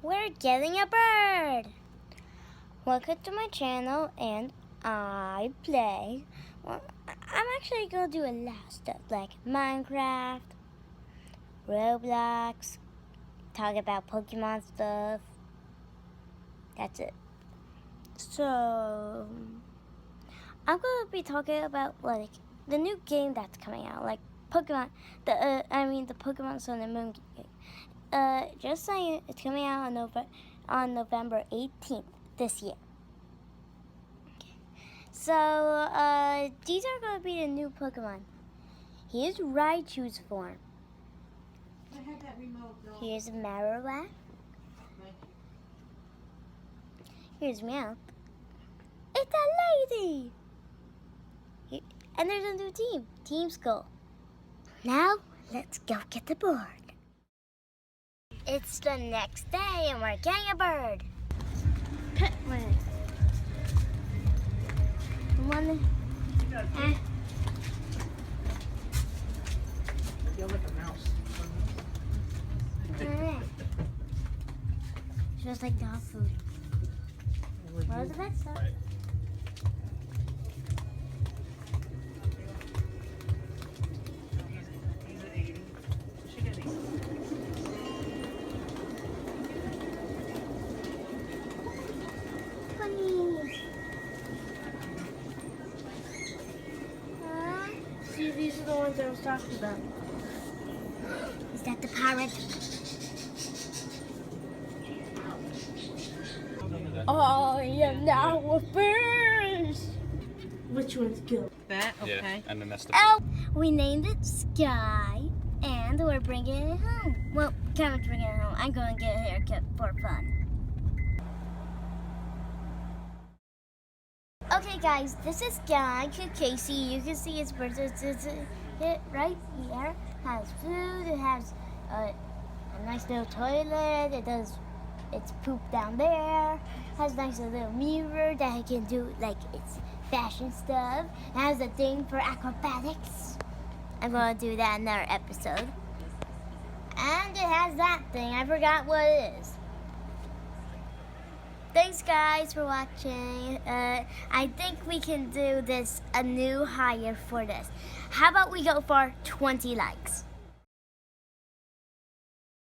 We're getting a bird! Welcome to my channel, and I play. Well, I'm actually gonna do a lot of stuff like Minecraft, Roblox, talk about Pokemon stuff. That's it. So, I'm gonna be talking about like the new game that's coming out, like Pokemon. The Pokemon Sun and Moon game. Just saying, it's coming out on November 18th this year. Okay. So, these are going to be the new Pokemon. Here's Raichu's form. I had that remote, though. Here's Marowak. Here's Meowth. It's a lady! And there's a new team, Team Skull. Now, let's go get the board. It's the next day and we're getting a bird. Pet one. Feel like a mouse. Just like dog food. What is the best stuff? See, these are the ones I was talking about. Is that the parrot? I am now a first. Which one's good? That? Okay. Yeah, and then that's the... Oh, we named it Skye, and we're bringing it home. Well, Kevin's bringing it home. I'm going to get a haircut for fun. Okay, guys, this is Skye. Casey, you can see its birds. It right here has food. It has a nice little toilet. It does its poop down there. Has a nice little mirror that it can do like its fashion stuff. It has a thing for acrobatics. I'm gonna do that in another episode. And it has that thing. I forgot what it is. Thanks guys for watching. I think we can do this a new higher for this. How about we go for 20 likes?